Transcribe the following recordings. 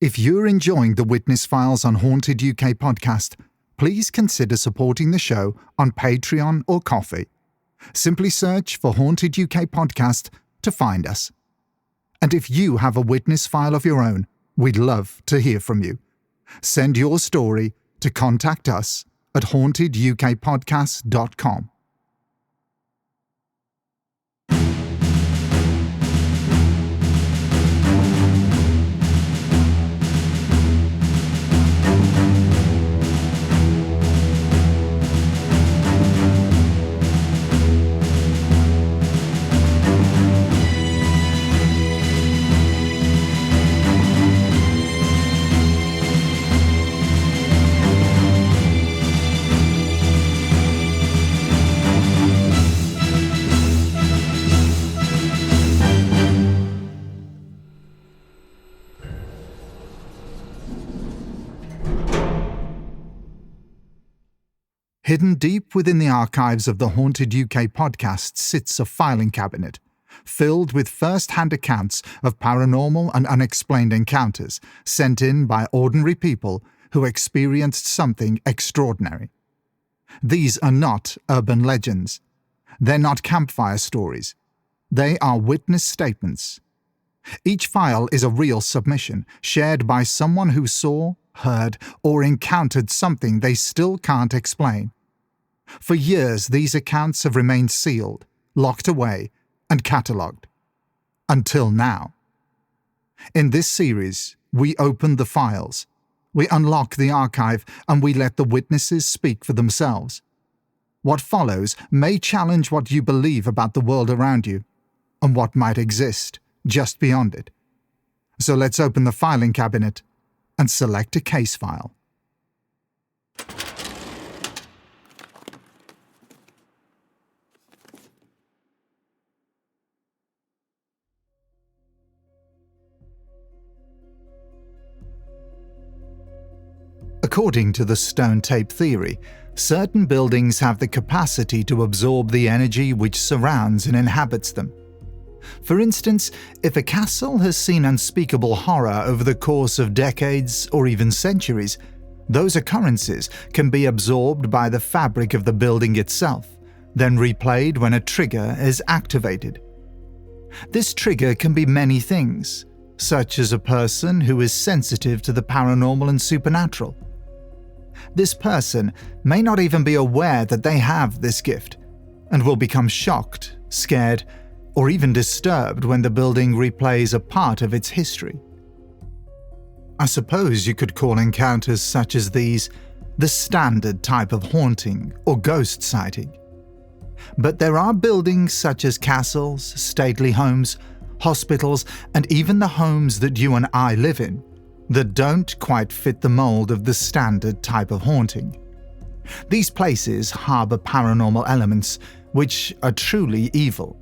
If you're enjoying the Witness Files on Haunted UK podcast, please consider supporting the show on Patreon or Ko-fi. Simply search for Haunted UK podcast to find us. And if you have a witness file of your own, we'd love to hear from you. Send your story to contact us at hauntedukpodcast.com. Hidden deep within the archives of the Haunted UK podcast sits a filing cabinet, filled with first-hand accounts of paranormal and unexplained encounters sent in by ordinary people who experienced something extraordinary. These are not urban legends. They're not campfire stories. They are witness statements. Each file is a real submission, shared by someone who saw, heard, or encountered something they still can't explain. For years, these accounts have remained sealed, locked away, and catalogued. Until now. In this series, we open the files, we unlock the archive, and we let the witnesses speak for themselves. What follows may challenge what you believe about the world around you, and what might exist just beyond it. So let's open the filing cabinet and select a case file. According to the stone tape theory, certain buildings have the capacity to absorb the energy which surrounds and inhabits them. For instance, if a castle has seen unspeakable horror over the course of decades or even centuries, those occurrences can be absorbed by the fabric of the building itself, then replayed when a trigger is activated. This trigger can be many things, such as a person who is sensitive to the paranormal and supernatural. This person may not even be aware that they have this gift, and will become shocked, scared, or even disturbed when the building replays a part of its history. I suppose you could call encounters such as these the standard type of haunting or ghost sighting. But there are buildings such as castles, stately homes, hospitals, and even the homes that you and I live in that don't quite fit the mold of the standard type of haunting. These places harbor paranormal elements which are truly evil,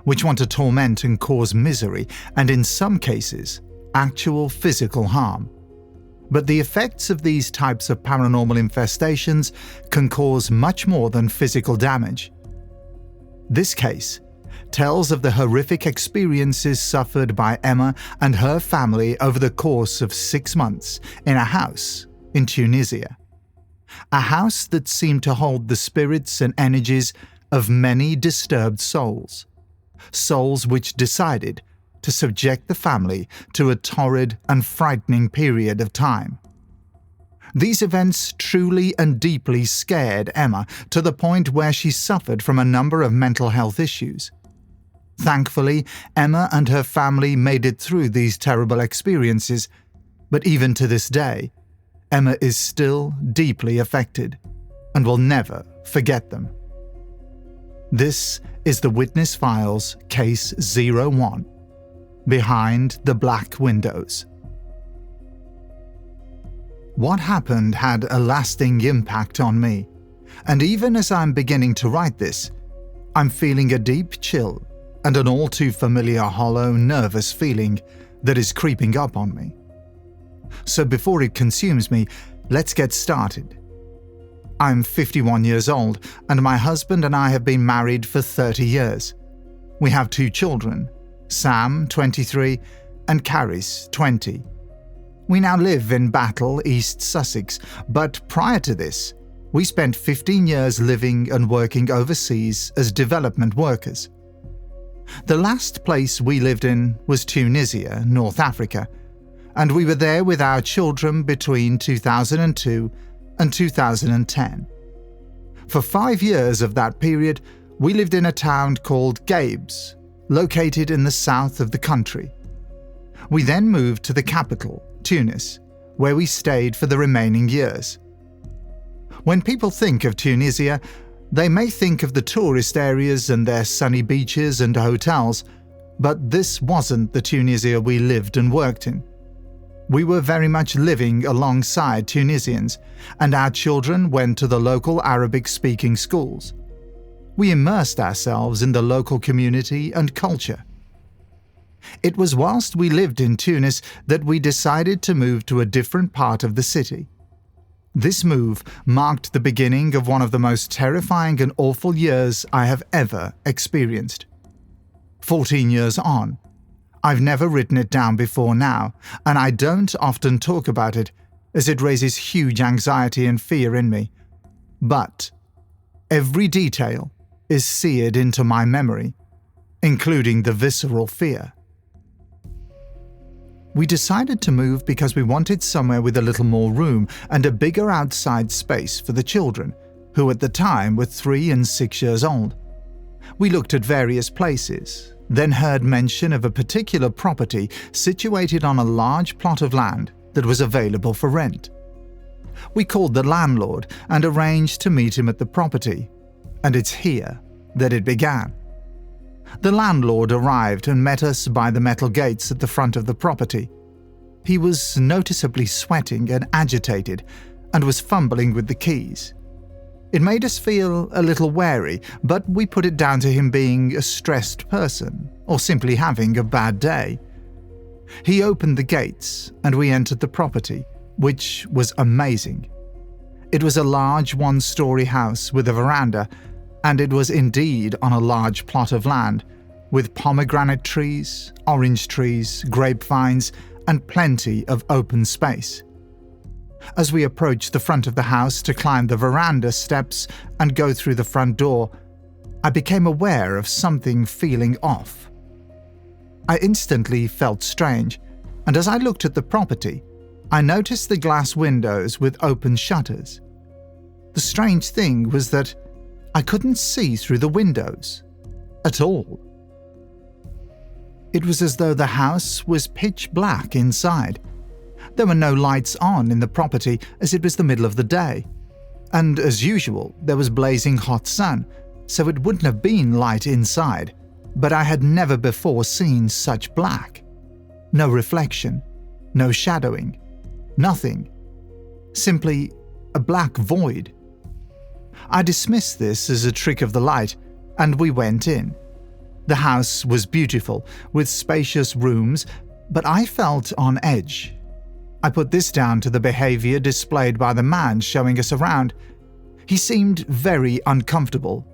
which want to torment and cause misery, and in some cases, actual physical harm. But the effects of these types of paranormal infestations can cause much more than physical damage. This case tells of the horrific experiences suffered by Emma and her family over the course of 6 months in a house in Tunisia. A house that seemed to hold the spirits and energies of many disturbed souls. Souls which decided to subject the family to a torrid and frightening period of time. These events truly and deeply scared Emma to the point where she suffered from a number of mental health issues. Thankfully, Emma and her family made it through these terrible experiences, but even to this day, Emma is still deeply affected and will never forget them. This is the Witness Files Case 01, Behind the Black Windows. What happened had a lasting impact on me, and even as I'm beginning to write this, I'm feeling a deep chill and an all too familiar hollow, nervous feeling that is creeping up on me. So before it consumes me, let's get started. I'm 51 years old, and my husband and I have been married for 30 years. We have 2 children, Sam, 23, and Caris, 20. We now live in Battle, East Sussex, but prior to this, we spent 15 years living and working overseas as development workers. The last place we lived in was Tunisia, North Africa, and we were there with our children between 2002 and 2010. For 5 years of that period, we lived in a town called Gabes, located in the south of the country. We then moved to the capital, Tunis, where we stayed for the remaining years. When people think of Tunisia, they may think of the tourist areas and their sunny beaches and hotels, but this wasn't the Tunisia we lived and worked in. We were very much living alongside Tunisians, and our children went to the local Arabic-speaking schools. We immersed ourselves in the local community and culture. It was whilst we lived in Tunis that we decided to move to a different part of the city. This move marked the beginning of one of the most terrifying and awful years I have ever experienced. 14 years on, I've never written it down before now, and I don't often talk about it as it raises huge anxiety and fear in me. But every detail is seared into my memory, including the visceral fear. We decided to move because we wanted somewhere with a little more room and a bigger outside space for the children, who at the time were 3 and 6 years old. We looked at various places, then heard mention of a particular property situated on a large plot of land that was available for rent. We called the landlord and arranged to meet him at the property, and it's here that it began. The landlord arrived and met us by the metal gates at the front of the property. He was noticeably sweating and agitated and was fumbling with the keys. It made us feel a little wary, but we put it down to him being a stressed person or simply having a bad day. He opened the gates and we entered the property, which was amazing. It was a large 1-story house with a veranda, and it was indeed on a large plot of land, with pomegranate trees, orange trees, grapevines, and plenty of open space. As we approached the front of the house to climb the veranda steps and go through the front door, I became aware of something feeling off. I instantly felt strange, and as I looked at the property, I noticed the glass windows with open shutters. The strange thing was that I couldn't see through the windows at all. It was as though the house was pitch black inside. There were no lights on in the property as it was the middle of the day. And as usual, there was blazing hot sun, so it wouldn't have been light inside, but I had never before seen such black. No reflection, no shadowing, nothing. Simply a black void. I dismissed this as a trick of the light, and we went in. The house was beautiful, with spacious rooms, but I felt on edge. I put this down to the behavior displayed by the man showing us around. He seemed very uncomfortable,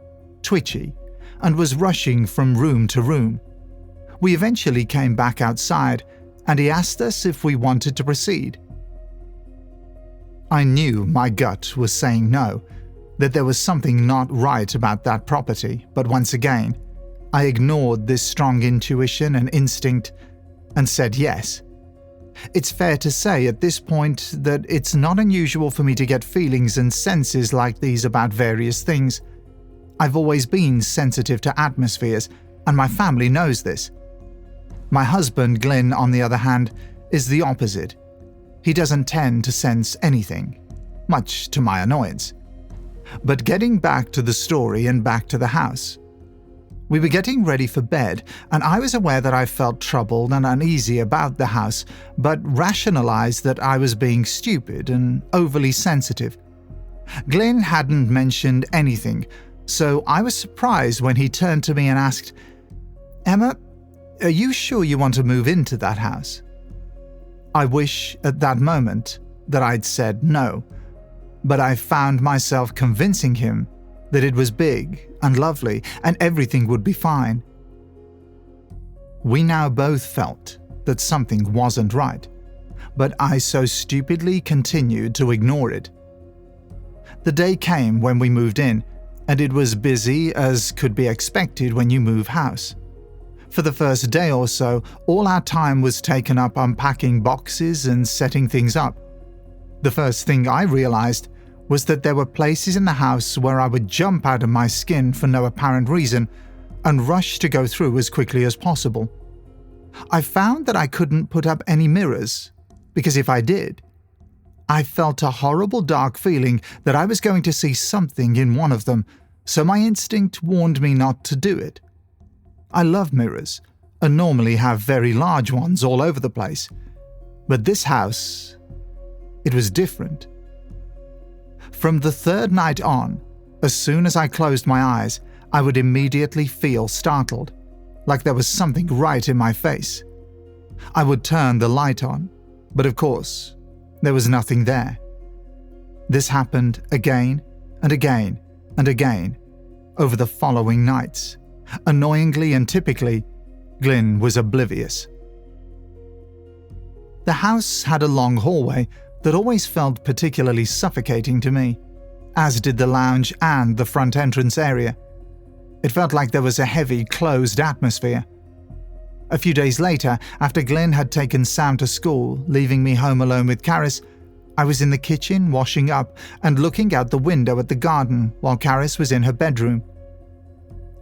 twitchy, and was rushing from room to room. We eventually came back outside, and he asked us if we wanted to proceed. I knew my gut was saying no, that there was something not right about that property, but once again, I ignored this strong intuition and instinct and said yes. It's fair to say at this point that it's not unusual for me to get feelings and senses like these about various things. I've always been sensitive to atmospheres, and my family knows this. My husband, Glyn, on the other hand, is the opposite. He doesn't tend to sense anything, much to my annoyance. But getting back to the story and back to the house. We were getting ready for bed, and I was aware that I felt troubled and uneasy about the house, but rationalized that I was being stupid and overly sensitive. Glyn hadn't mentioned anything, so I was surprised when he turned to me and asked, "Emma, are you sure you want to move into that house?" I wish at that moment that I'd said no, but I found myself convincing him that it was big and lovely and everything would be fine. We now both felt that something wasn't right. but I so stupidly continued to ignore it. The day came when we moved in, and it was busy as could be expected when you move house. For the first day or so, all our time was taken up unpacking boxes and setting things up. The first thing I realized was that there were places in the house where I would jump out of my skin for no apparent reason and rush to go through as quickly as possible. I found that I couldn't put up any mirrors, because if I did, I felt a horrible dark feeling that I was going to see something in one of them, so my instinct warned me not to do it. I love mirrors, and normally have very large ones all over the place, but this house, it was different. From the third night on, as soon as I closed my eyes, I would immediately feel startled, like there was something right in my face. I would turn the light on, but of course, there was nothing there. This happened again and again and again over the following nights. Annoyingly and typically, Glyn was oblivious. The house had a long hallway that always felt particularly suffocating to me, as did the lounge and the front entrance area. It felt like there was a heavy, closed atmosphere. A few days later, after Glyn had taken Sam to school, leaving me home alone with Karis, I was in the kitchen washing up and looking out the window at the garden while Karis was in her bedroom.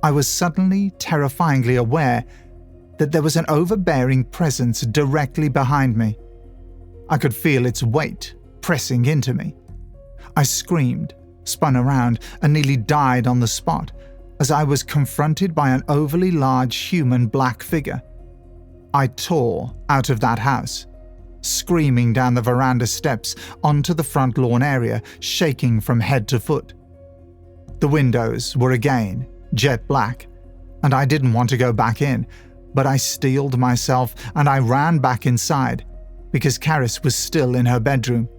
I was suddenly terrifyingly aware that there was an overbearing presence directly behind me. I could feel its weight pressing into me. I screamed, spun around, and nearly died on the spot as I was confronted by an overly large human black figure. I tore out of that house, screaming down the veranda steps onto the front lawn area, shaking from head to foot. The windows were again jet black, and I didn't want to go back in, but I steeled myself and I ran back inside because Karis was still in her bedroom.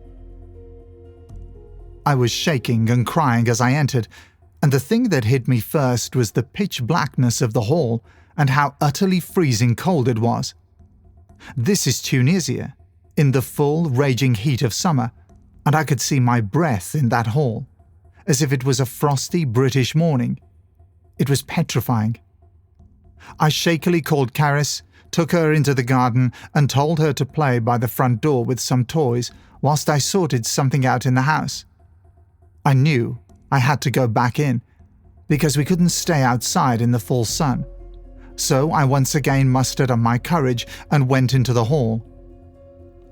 I was shaking and crying as I entered, and the thing that hit me first was the pitch blackness of the hall and how utterly freezing cold it was. This is Tunisia, in the full raging heat of summer, and I could see my breath in that hall, as if it was a frosty British morning. It was petrifying. I shakily called Karis, took her into the garden, and told her to play by the front door with some toys whilst I sorted something out in the house. I knew I had to go back in, because we couldn't stay outside in the full sun. So I once again mustered up my courage and went into the hall.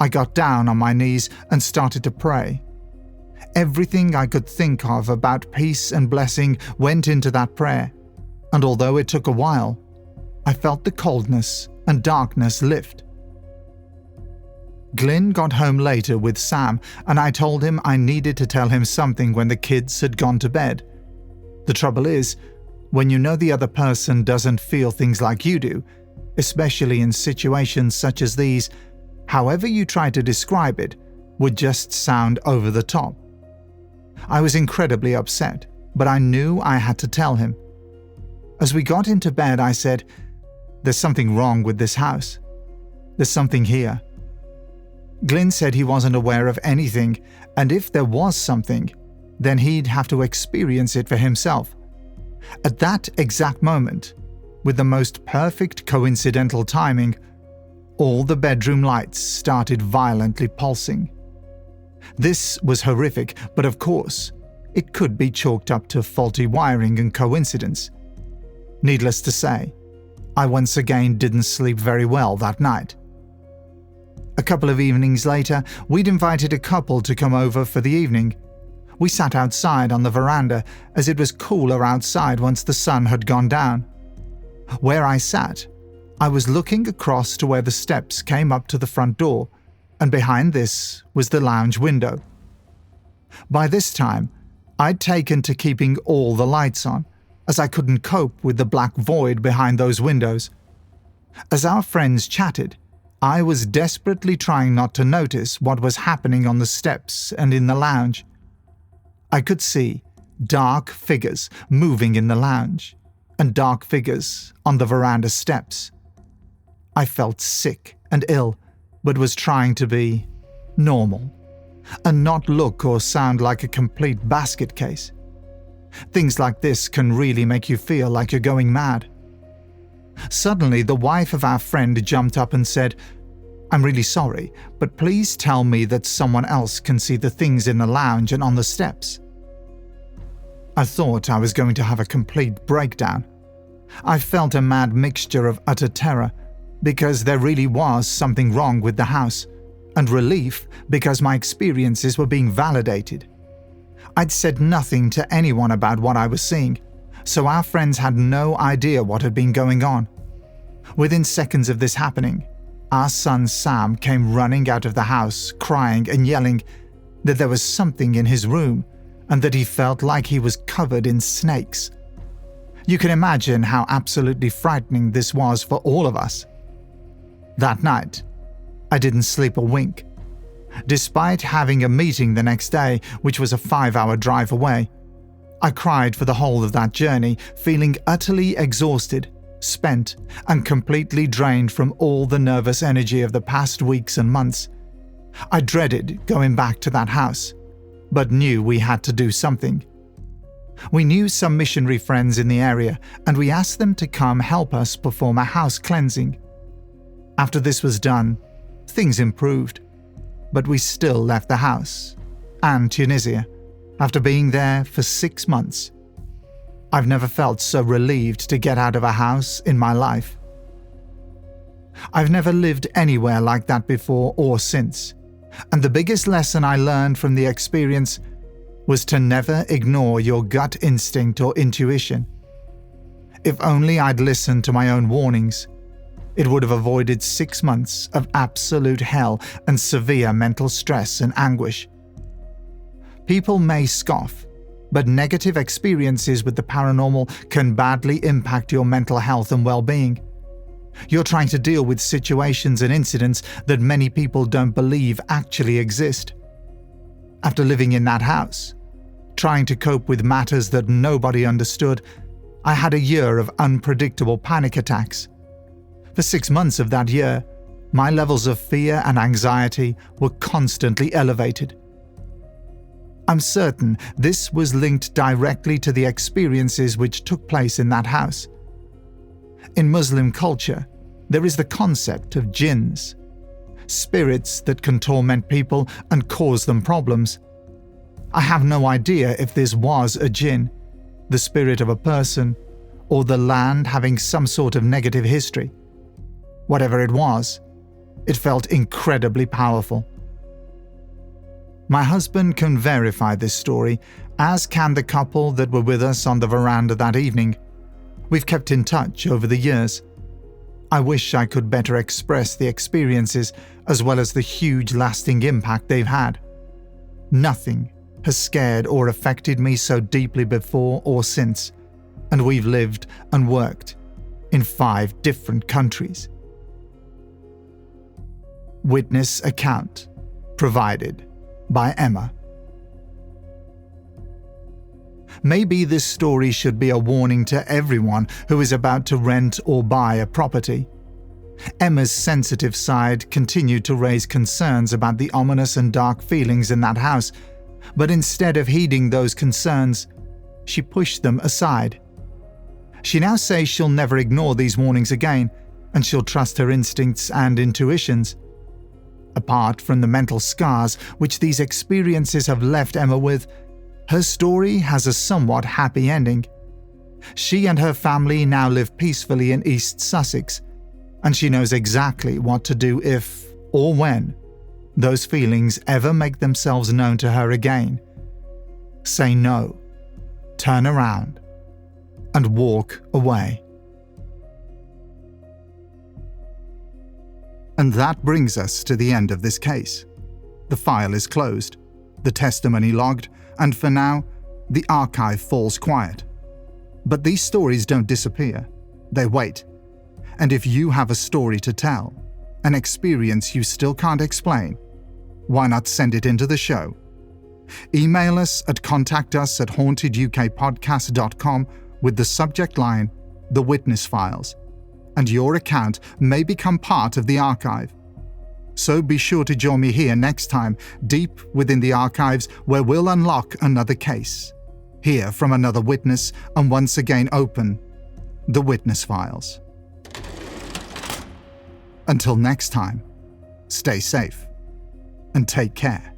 I got down on my knees and started to pray. Everything I could think of about peace and blessing went into that prayer, and although it took a while, I felt the coldness and darkness lift. Glyn got home later with Sam, and I told him I needed to tell him something when the kids had gone to bed. The trouble is, when you know the other person doesn't feel things like you do, especially in situations such as these, however you try to describe it would just sound over the top. I was incredibly upset, but I knew I had to tell him. As we got into bed, I said, "There's something wrong with this house. There's something here." Glyn said he wasn't aware of anything, and if there was something, then he'd have to experience it for himself. At that exact moment, with the most perfect coincidental timing, all the bedroom lights started violently pulsing. This was horrific, but of course, it could be chalked up to faulty wiring and coincidence. Needless to say, I once again didn't sleep very well that night. A couple of evenings later, we'd invited a couple to come over for the evening. We sat outside on the veranda as it was cooler outside once the sun had gone down. Where I sat, I was looking across to where the steps came up to the front door, and behind this was the lounge window. By this time, I'd taken to keeping all the lights on, as I couldn't cope with the black void behind those windows. As our friends chatted, I was desperately trying not to notice what was happening on the steps and in the lounge. I could see dark figures moving in the lounge, and dark figures on the veranda steps. I felt sick and ill, but was trying to be normal and not look or sound like a complete basket case. Things like this can really make you feel like you're going mad. Suddenly, the wife of our friend jumped up and said, "I'm really sorry, but please tell me that someone else can see the things in the lounge and on the steps." I thought I was going to have a complete breakdown. I felt a mad mixture of utter terror because there really was something wrong with the house, and relief because my experiences were being validated. I'd said nothing to anyone about what I was seeing, so our friends had no idea what had been going on. Within seconds of this happening, our son Sam came running out of the house, crying and yelling that there was something in his room and that he felt like he was covered in snakes. You can imagine how absolutely frightening this was for all of us. That night, I didn't sleep a wink. Despite having a meeting the next day, which was a 5-hour drive away, I cried for the whole of that journey, feeling utterly exhausted, spent, and completely drained from all the nervous energy of the past weeks and months. I dreaded going back to that house, but knew we had to do something. We knew some missionary friends in the area, and we asked them to come help us perform a house cleansing. After this was done, things improved, but we still left the house and Tunisia after being there for 6 months. I've never felt so relieved to get out of a house in my life. I've never lived anywhere like that before or since, and the biggest lesson I learned from the experience was to never ignore your gut instinct or intuition. If only I'd listened to my own warnings, it would have avoided 6 months of absolute hell and severe mental stress and anguish. People may scoff, but negative experiences with the paranormal can badly impact your mental health and well-being. You're trying to deal with situations and incidents that many people don't believe actually exist. After living in that house, trying to cope with matters that nobody understood, I had a year of unpredictable panic attacks. For 6 months of that year, my levels of fear and anxiety were constantly elevated. I'm certain this was linked directly to the experiences which took place in that house. In Muslim culture, there is the concept of jinns, spirits that can torment people and cause them problems. I have no idea if this was a jinn, the spirit of a person, or the land having some sort of negative history. Whatever it was, it felt incredibly powerful. My husband can verify this story, as can the couple that were with us on the veranda that evening. We've kept in touch over the years. I wish I could better express the experiences as well as the huge lasting impact they've had. Nothing has scared or affected me so deeply before or since, and we've lived and worked in 5 different countries. Witness account provided by Emma. Maybe this story should be a warning to everyone who is about to rent or buy a property. Emma's sensitive side continued to raise concerns about the ominous and dark feelings in that house, but instead of heeding those concerns, she pushed them aside. She now says she'll never ignore these warnings again, and she'll trust her instincts and intuitions. Apart from the mental scars which these experiences have left Emma with, her story has a somewhat happy ending. She and her family now live peacefully in East Sussex, and she knows exactly what to do if, or when, those feelings ever make themselves known to her again. Say no, turn around, and walk away. And that brings us to the end of this case. The file is closed, the testimony logged, and for now, the archive falls quiet. But these stories don't disappear, they wait. And if you have a story to tell, an experience you still can't explain, why not send it into the show? Email us at contactus@hauntedukpodcast.com with the subject line, The Witness Files, and your account may become part of the archive. So be sure to join me here next time, deep within the archives, where we'll unlock another case, hear from another witness, and once again open the witness files. Until next time, stay safe and take care.